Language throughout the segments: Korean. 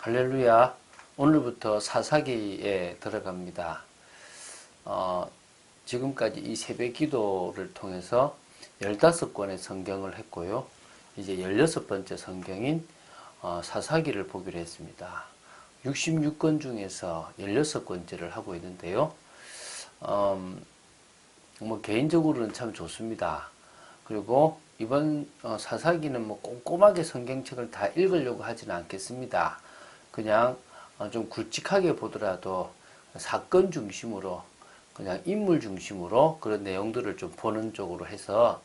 할렐루야. 오늘부터 사사기에 들어갑니다. 지금까지 이 새벽 기도를 통해서 15권의 성경을 했고요. 이제 16번째 성경인 사사기를 보기로 했습니다. 66권 중에서 16권째를 하고 있는데요. 개인적으로는 참 좋습니다. 그리고 이번 사사기는 꼼꼼하게 성경책을 다 읽으려고 하지는 않겠습니다. 그냥 좀 굵직하게 보더라도 사건 중심으로, 그냥 인물 중심으로 그런 내용들을 좀 보는 쪽으로 해서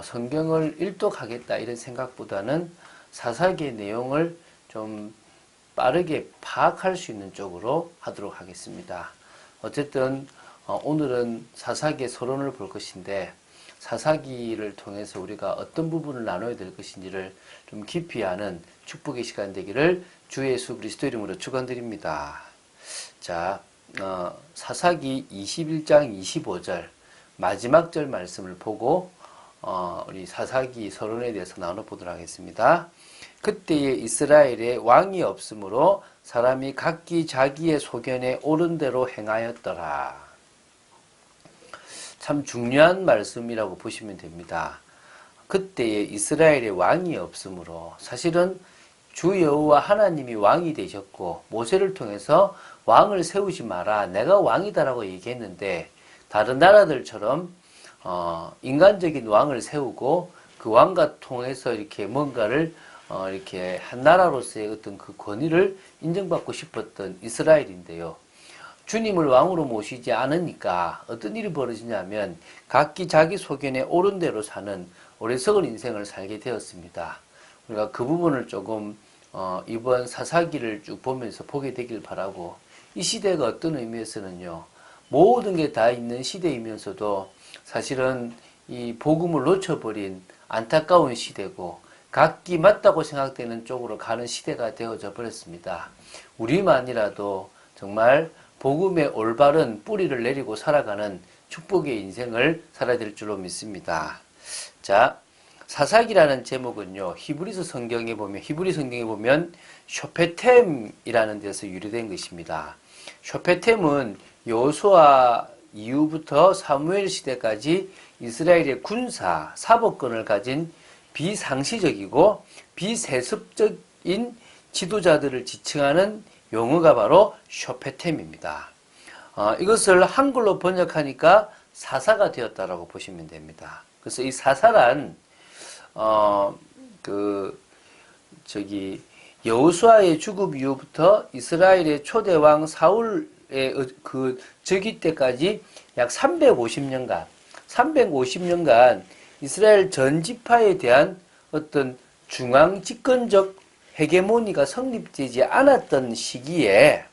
성경을 일독하겠다 이런 생각보다는 사사기의 내용을 좀 빠르게 파악할 수 있는 쪽으로 하도록 하겠습니다. 어쨌든 오늘은 사사기의 서론을 볼 것인데, 사사기를 통해서 우리가 어떤 부분을 나눠야 될 것인지를 좀 깊이 아는 축복의 시간 되기를 주 예수 그리스도 이름으로 축원드립니다. 자, 사사기 21장 25절 마지막 절 말씀을 보고 우리 사사기 서론에 대해서 나눠보도록 하겠습니다. 그때에 이스라엘에 왕이 없으므로 사람이 각기 자기의 소견에 옳은 대로 행하였더라. 참 중요한 말씀이라고 보시면 됩니다. 그때에 이스라엘에 왕이 없으므로, 사실은 주 여호와 하나님이 왕이 되셨고 모세를 통해서 왕을 세우지 마라, 내가 왕이다라고 얘기했는데, 다른 나라들처럼 인간적인 왕을 세우고 그 왕과 통해서 이렇게 뭔가를 이렇게 한 나라로서의 어떤 그 권위를 인정받고 싶었던 이스라엘인데요. 주님을 왕으로 모시지 않으니까 어떤 일이 벌어지냐면 각기 자기 소견에 옳은 대로 사는 어리석은 인생을 살게 되었습니다. 우리가 그 부분을 조금 이번 사사기를 쭉 보면서 보게 되길 바라고, 이 시대가 어떤 의미에서는요, 모든 게 다 있는 시대이면서도 사실은 이 복음을 놓쳐버린 안타까운 시대고, 각기 맞다고 생각되는 쪽으로 가는 시대가 되어져 버렸습니다. 우리만이라도 정말 복음의 올바른 뿌리를 내리고 살아가는 축복의 인생을 살아야 될 줄로 믿습니다. 자, 사사기라는 제목은요, 히브리 성경에 보면 쇼페템이라는 데서 유래된 것입니다. 쇼페템은 여호수아 이후부터 사무엘 시대까지 이스라엘의 군사, 사법권을 가진 비상시적이고 비세습적인 지도자들을 지칭하는 용어가 바로 쇼페템입니다. 이것을 한글로 번역하니까 사사가 되었다라고 보시면 됩니다. 그래서 이 사사란 여호수아의 죽음 이후부터 이스라엘의 초대왕 사울의 그 즉위 때까지 약 350년간 이스라엘 전 지파에 대한 어떤 중앙 집권적 헤게모니가 성립되지 않았던 시기에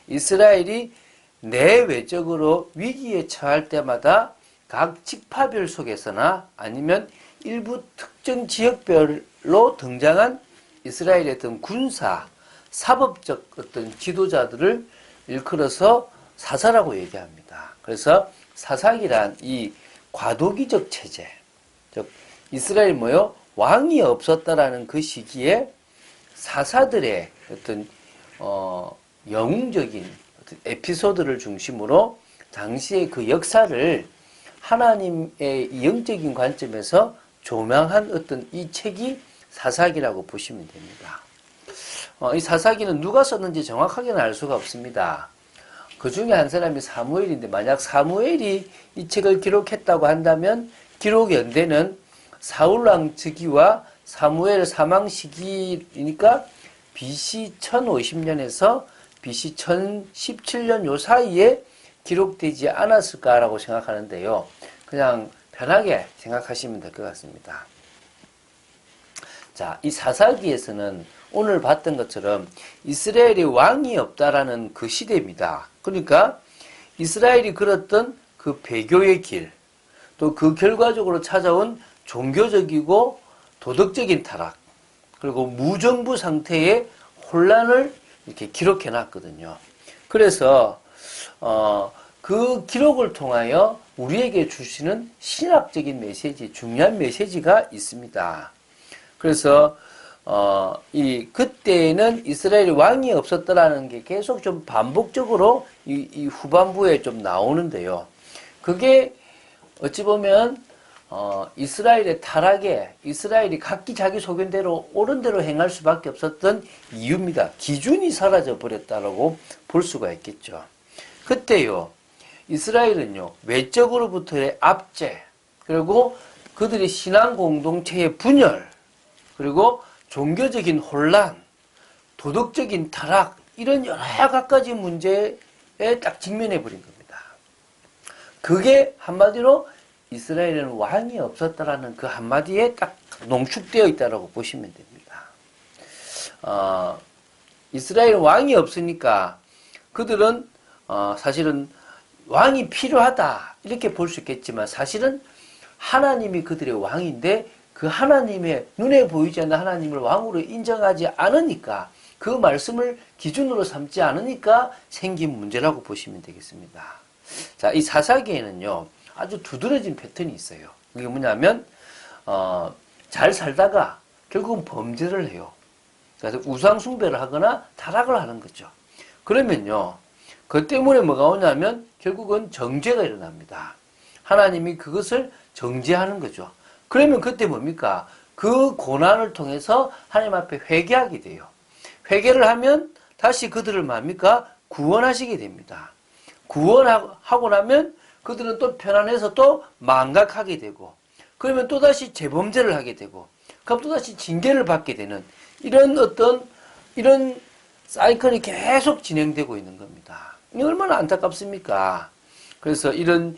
이스라엘이 내외적으로 위기에 처할 때마다 각 지파별 속에서나 아니면 일부 특정 지역별로 등장한 이스라엘의 어떤 군사, 사법적 어떤 지도자들을 일컬어서 사사라고 얘기합니다. 그래서 사사기란 이 과도기적 체제, 즉 이스라엘 왕이 없었다라는 그 시기에 사사들의 어떤 영웅적인 어떤 에피소드를 중심으로 당시의 그 역사를 하나님의 영적인 관점에서 조명한 어떤 이 책이 사사기라고 보시면 됩니다. 이 사사기는 누가 썼는지 정확하게는 알 수가 없습니다. 그 중에 한 사람이 사무엘인데, 만약 사무엘이 이 책을 기록했다고 한다면 기록 연대는 사울왕 즉위와 사무엘 사망 시기이니까 BC 1050년에서 BC 1017년 요 사이에 기록되지 않았을까라고 생각하는데요. 그냥 편하게 생각하시면 될 것 같습니다. 자, 이 사사기에서는 오늘 봤던 것처럼 이스라엘이 왕이 없다라는 그 시대입니다. 그러니까 이스라엘이 걸었던 그 배교의 길, 또 그 결과적으로 찾아온 종교적이고 도덕적인 타락, 그리고 무정부 상태의 혼란을 이렇게 기록해 놨거든요. 그래서 그 기록을 통하여 우리에게 주시는 신학적인 메시지, 중요한 메시지가 있습니다. 그래서 그때는 이스라엘이 왕이 없었더라는 게 계속 좀 반복적으로 이 후반부에 좀 나오는데요. 그게 어찌 보면 이스라엘의 타락에 이스라엘이 각기 자기 소견대로 옳은 대로 행할 수밖에 없었던 이유입니다. 기준이 사라져 버렸다라고 볼 수가 있겠죠. 그때요, 이스라엘은요, 외적으로부터의 압제, 그리고 그들의 신앙 공동체의 분열, 그리고 종교적인 혼란, 도덕적인 타락, 이런 여러 가지 문제에 딱 직면해 버린 겁니다. 그게 한마디로 이스라엘에는 왕이 없었다라는 그 한마디에 딱 농축되어 있다고 보시면 됩니다. 이스라엘은 왕이 없으니까 그들은 사실은 왕이 필요하다 이렇게 볼 수 있겠지만 사실은 하나님이 그들의 왕인데 그 하나님의 눈에 보이지 않는 하나님을 왕으로 인정하지 않으니까 그 말씀을 기준으로 삼지 않으니까 생긴 문제라고 보시면 되겠습니다. 자, 이 사사기에는요 아주 두드러진 패턴이 있어요. 그게 뭐냐면 잘 살다가 결국은 범죄를 해요. 그래서 우상 숭배를 하거나 타락을 하는 거죠. 그러면요 그 때문에 뭐가 오냐면 결국은 정죄가 일어납니다. 하나님이 그것을 정죄하는 거죠. 그러면 그때 뭡니까? 그 고난을 통해서 하나님 앞에 회개하게 돼요. 회개를 하면 다시 그들을 뭡니까? 구원하시게 됩니다. 구원하고 나면 그들은 또 편안해서 또 망각하게 되고 그러면 또다시 재범죄를 하게 되고 그럼 또다시 징계를 받게 되는 이런 사이클이 계속 진행되고 있는 겁니다. 이게 얼마나 안타깝습니까? 그래서 이런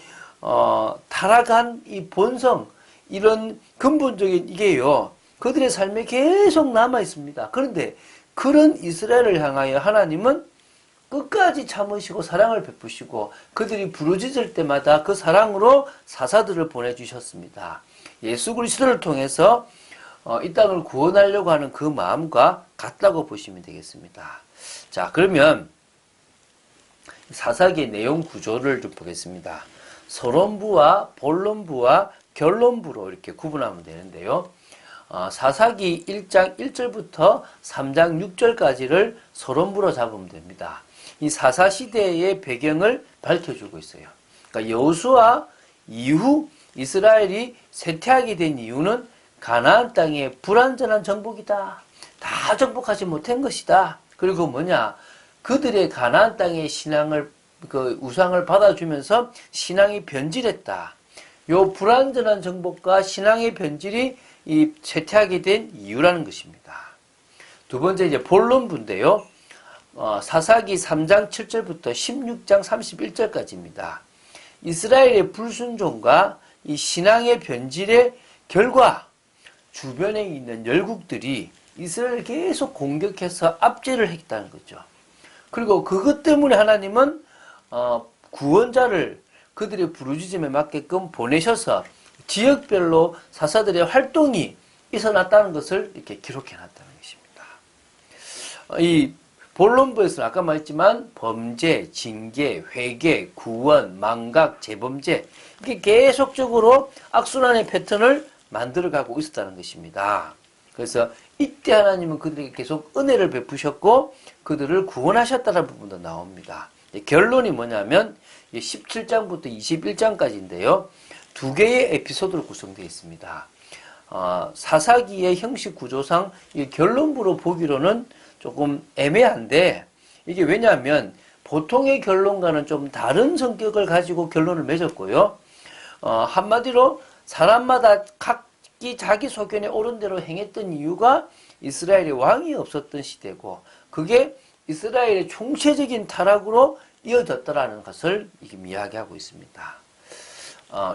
타락한 이 본성, 이런 근본적인 이게요, 그들의 삶에 계속 남아 있습니다. 그런데 그런 이스라엘을 향하여 하나님은 끝까지 참으시고 사랑을 베푸시고 그들이 부르짖을 때마다 그 사랑으로 사사들을 보내주셨습니다. 예수 그리스도를 통해서 이 땅을 구원하려고 하는 그 마음과 같다고 보시면 되겠습니다. 자, 그러면 사사기의 내용 구조를 좀 보겠습니다. 서론부와 본론부와 결론부로 이렇게 구분하면 되는데요. 사사기 1장 1절부터 3장 6절까지를 서론부로 잡으면 됩니다. 이 사사시대의 배경을 밝혀주고 있어요. 그러니까 여호수아 이후 이스라엘이 쇠퇴하게 된 이유는 가나안 땅의 불완전한 정복이다. 다 정복하지 못한 것이다. 그리고 뭐냐? 그들의 가나안 땅의 신앙을 그 우상을 받아주면서 신앙이 변질했다. 요 불완전한 정복과 신앙의 변질이 이 쇠퇴하게 된 이유라는 것입니다. 두 번째 이제 본론부인데요. 사사기 3장 7절부터 16장 31절까지입니다. 이스라엘의 불순종과 이 신앙의 변질의 결과 주변에 있는 열국들이 이스라엘을 계속 공격해서 압제를 했다는 거죠. 그리고 그것 때문에 하나님은 구원자를 그들의 부르짖음에 맞게끔 보내셔서 지역별로 사사들의 활동이 있어났다는 것을 이렇게 기록해놨다는 것입니다. 이 본론부에서는 아까 말했지만 범죄, 징계, 회개, 구원, 망각, 재범죄 이게 계속적으로 악순환의 패턴을 만들어가고 있었다는 것입니다. 그래서 이때 하나님은 그들에게 계속 은혜를 베푸셨고 그들을 구원하셨다는 부분도 나옵니다. 결론이 뭐냐면 17장부터 21장까지인데요. 두 개의 에피소드로 구성되어 있습니다. 사사기의 형식 구조상 이 결론부로 보기로는 조금 애매한데 이게 왜냐하면 보통의 결론과는 좀 다른 성격을 가지고 결론을 맺었고요. 한마디로 사람마다 각기 자기 소견에 옳은 대로 행했던 이유가 이스라엘의 왕이 없었던 시대고 그게 이스라엘의 총체적인 타락으로 이어졌다라는 것을 이야기하고 있습니다.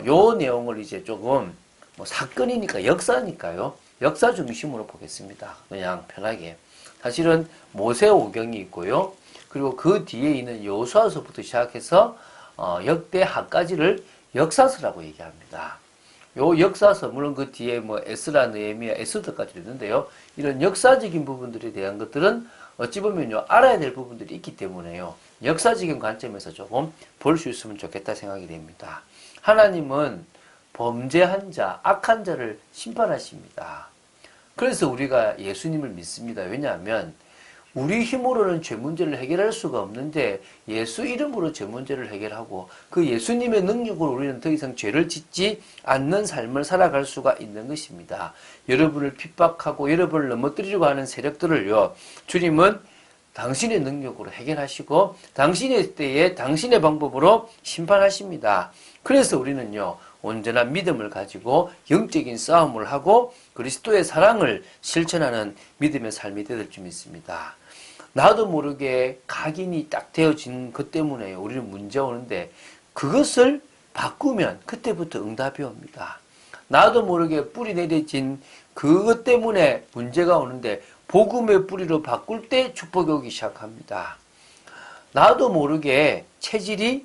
요 내용을 이제 조금 사건이니까 역사니까요. 역사 중심으로 보겠습니다. 그냥 편하게. 사실은 모세오경이 있고요. 그리고 그 뒤에 있는 여호수아서부터 시작해서 역대하까지를 역사서라고 얘기합니다. 요 역사서 물론 그 뒤에 에스라, 느헤미야, 에스더까지 있는데요. 이런 역사적인 부분들에 대한 것들은 어찌 보면요 알아야 될 부분들이 있기 때문에요. 역사적인 관점에서 조금 볼 수 있으면 좋겠다 생각이 됩니다. 하나님은 범죄한 자, 악한 자를 심판하십니다. 그래서 우리가 예수님을 믿습니다. 왜냐하면 우리 힘으로는 죄 문제를 해결할 수가 없는데 예수 이름으로 죄 문제를 해결하고 그 예수님의 능력으로 우리는 더 이상 죄를 짓지 않는 삶을 살아갈 수가 있는 것입니다. 여러분을 핍박하고 여러분을 넘어뜨리려고 하는 세력들을요, 주님은 당신의 능력으로 해결하시고 당신의 때에 당신의 방법으로 심판하십니다. 그래서 우리는요, 온전한 믿음을 가지고 영적인 싸움을 하고 그리스도의 사랑을 실천하는 믿음의 삶이 되될 줄 믿습니다. 나도 모르게 각인이 딱 되어진 것 때문에 우리는 문제 오는데 그것을 바꾸면 그때부터 응답이 옵니다. 나도 모르게 뿌리 내려진 그것 때문에 문제가 오는데 복음의 뿌리로 바꿀 때 축복이 오기 시작합니다. 나도 모르게 체질이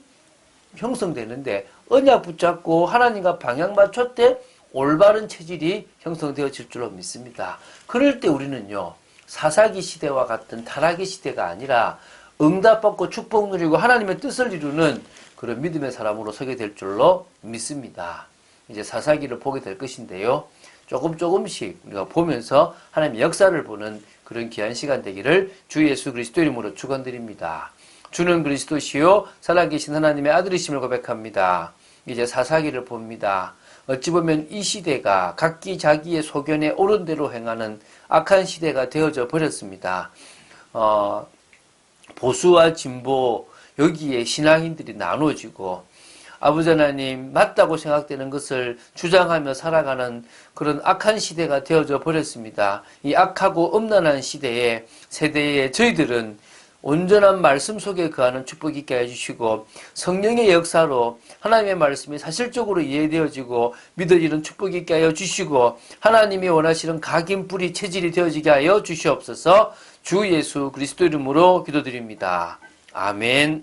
형성되는데 언약 붙잡고 하나님과 방향 맞출 때 올바른 체질이 형성되어질 줄로 믿습니다. 그럴 때 우리는요, 사사기 시대와 같은 타락의 시대가 아니라 응답받고 축복 누리고 하나님의 뜻을 이루는 그런 믿음의 사람으로 서게 될 줄로 믿습니다. 이제 사사기를 보게 될 것인데요, 조금씩 우리가 보면서 하나님의 역사를 보는 그런 귀한 시간 되기를 주 예수 그리스도 이름으로 축원드립니다. 주는 그리스도시요 살아계신 하나님의 아들이심을 고백합니다. 이제 사사기를 봅니다. 어찌 보면 이 시대가 각기 자기의 소견에 옳은 대로 행하는 악한 시대가 되어져 버렸습니다. 보수와 진보, 여기에 신앙인들이 나눠지고 아버지 하나님 맞다고 생각되는 것을 주장하며 살아가는 그런 악한 시대가 되어져 버렸습니다. 이 악하고 음란한 시대에 세대에 저희들은 온전한 말씀 속에 거하는 축복 있게 해주시고 성령의 역사로 하나님의 말씀이 사실적으로 이해되어지고 믿어지는 축복 있게 하여 주시고 하나님이 원하시는 각인 뿌리 체질이 되어지게 하여 주시옵소서. 주 예수 그리스도 이름으로 기도드립니다. 아멘.